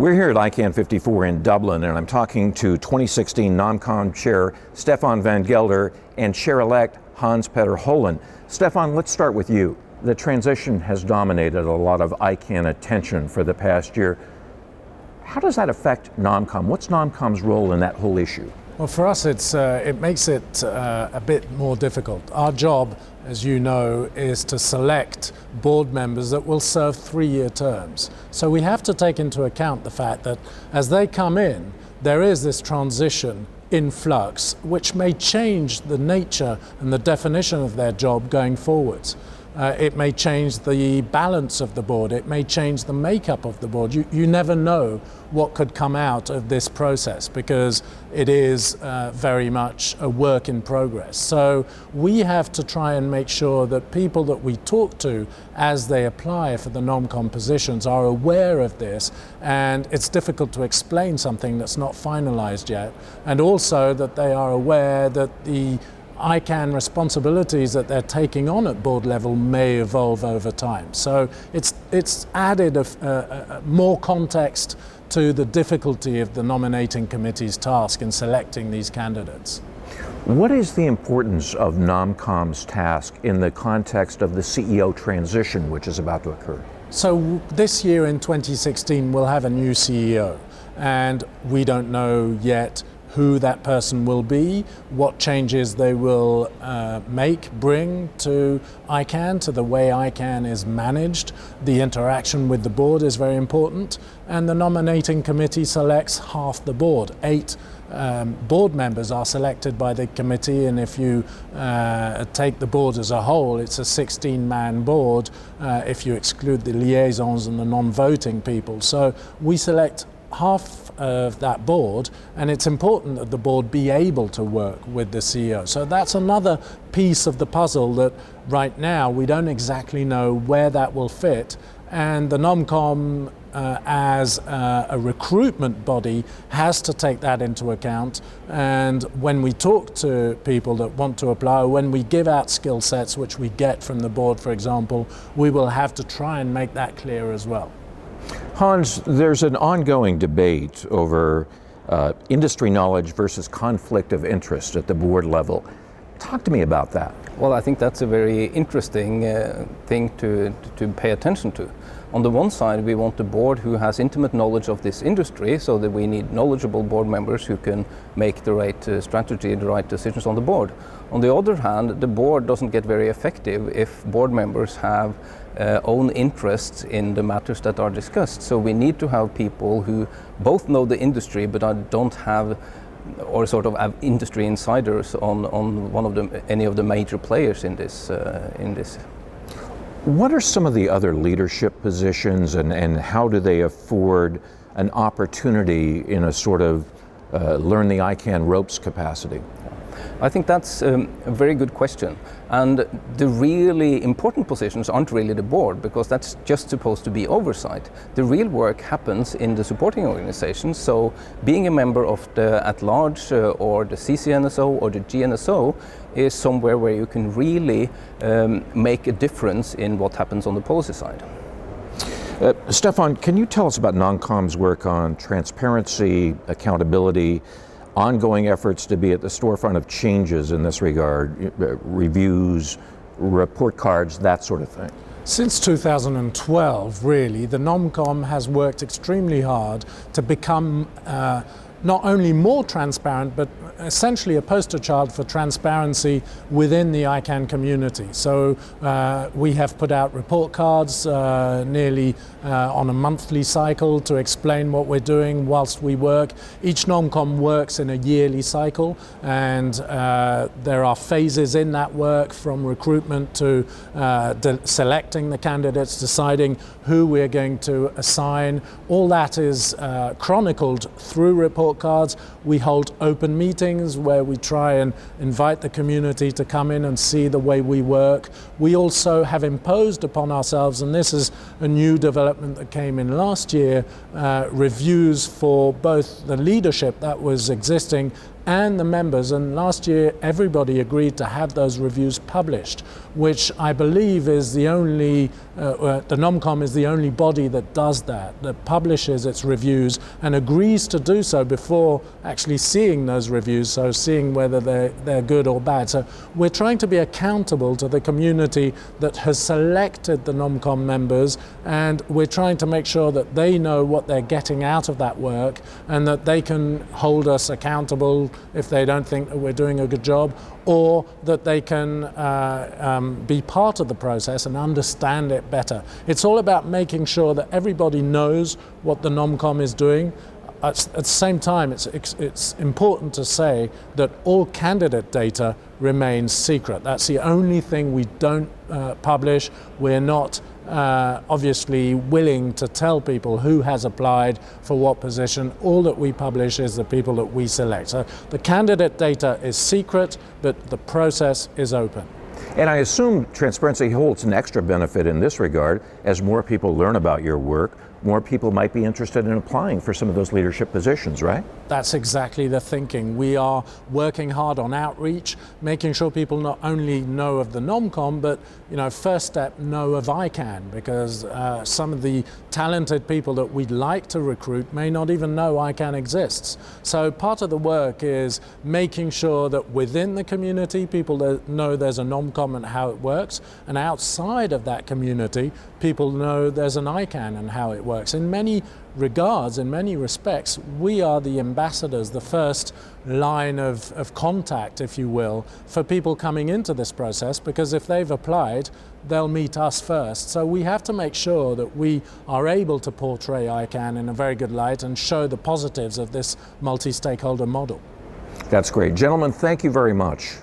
We're here at ICANN 54 in Dublin, and I'm talking to 2016 NomCom Chair Stéphane van Gelder and Chair-elect Hans-Peter Holden. Stéphane, let's start with you. The transition has dominated a lot of ICANN attention for the past year. How does that affect NomCom? What's NomCom's role in that whole issue? Well, for us, it makes it a bit more difficult. Our job, as you know, is to select board members that will serve 3-year terms. So we have to take into account the fact that as they come in, there is this transition in flux, which may change the nature and the definition of their job going forwards. It may change the balance of the board. It may change the makeup of the board. You never know what could come out of this process because it is very much a work in progress. So we have to try and make sure that people that we talk to as they apply for the NomCom positions are aware of this, and it's difficult to explain something that's not finalized yet, and also that they are aware that the ICANN responsibilities that they're taking on at board level may evolve over time. So it's added more context to the difficulty of the nominating committee's task in selecting these candidates. What is the importance of NomCom's task in the context of the CEO transition which is about to occur? So this year in 2016 we'll have a new CEO, and we don't know yet who that person will be, what changes they will bring to ICANN, to the way ICANN is managed. The interaction with the board is very important, and the nominating committee selects half the board. 8 board members are selected by the committee, and if you take the board as a whole, it's a 16-man board if you exclude the liaisons and the non-voting people. So we select half of that board, and it's important that the board be able to work with the CEO. So that's another piece of the puzzle that right now we don't exactly know where that will fit, and the NomCom as a recruitment body has to take that into account. And when we talk to people that want to apply, when we give out skill sets which we get from the board, for example, we will have to try and make that clear as well. Hans, there's an ongoing debate over industry knowledge versus conflict of interest at the board level. Talk to me about that. Well, I think that's a very interesting thing to pay attention to. On the one side, we want the board who has intimate knowledge of this industry, so that we need knowledgeable board members who can make the right strategy, the right decisions on the board. On the other hand, the board doesn't get very effective if board members have own interests in the matters that are discussed. So we need to have people who both know the industry but don't have, or sort of have industry insiders on any of the major players in this. What are some of the other leadership positions, and how do they afford an opportunity in a sort of learn the ICANN ropes capacity? I think that's a very good question, and the really important positions aren't really the board, because that's just supposed to be oversight. The real work happens in the supporting organizations, so being a member of the at-large or the CCNSO or the GNSO is somewhere where you can really make a difference in what happens on the policy side. Stéphane, can you tell us about NomCom's work on transparency, accountability, ongoing efforts to be at the storefront of changes in this regard, reviews, report cards, that sort of thing? Since 2012, really, the NomCom has worked extremely hard to become not only more transparent, but essentially a poster child for transparency within the ICANN community. So we have put out report cards nearly on a monthly cycle to explain what we're doing whilst we work. Each NomCom works in a yearly cycle, and there are phases in that work, from recruitment to selecting the candidates, deciding who we're going to assign. All that is chronicled through report cards. We hold open meetings where we try and invite the community to come in and see the way we work. We also have imposed upon ourselves, and this is a new development that came in last year, reviews for both the leadership that was existing and the members, and last year everybody agreed to have those reviews published, which I believe is the only, the NomCom is the only body that does that publishes its reviews and agrees to do so before actually seeing those reviews, so seeing whether they're good or bad. So we're trying to be accountable to the community that has selected the NomCom members, and we're trying to make sure that they know what they're getting out of that work and that they can hold us accountable if they don't think that we're doing a good job, or that they can be part of the process and understand it better. It's all about making sure that everybody knows what the NomCom is doing. At the same time, it's important to say that all candidate data remains secret. That's the only thing we don't publish. We're not obviously willing to tell people who has applied for what position. All that we publish is the people that we select. So the candidate data is secret, but the process is open. And I assume transparency holds an extra benefit in this regard. As more people learn about your work, more people might be interested in applying for some of those leadership positions, right? That's exactly the thinking. We are working hard on outreach, making sure people not only know of the NomCom, but first step, know of ICANN, because some of the talented people that we'd like to recruit may not even know ICANN exists. So part of the work is making sure that within the community, people know there's a NomCom and how it works, and outside of that community, people know there's an ICANN and how it works. In many regards, in many respects, we are the ambassadors, the first line of contact, if you will, for people coming into this process, because if they've applied, they'll meet us first. So we have to make sure that we are able to portray ICANN in a very good light and show the positives of this multi-stakeholder model. That's great. Gentlemen, thank you very much.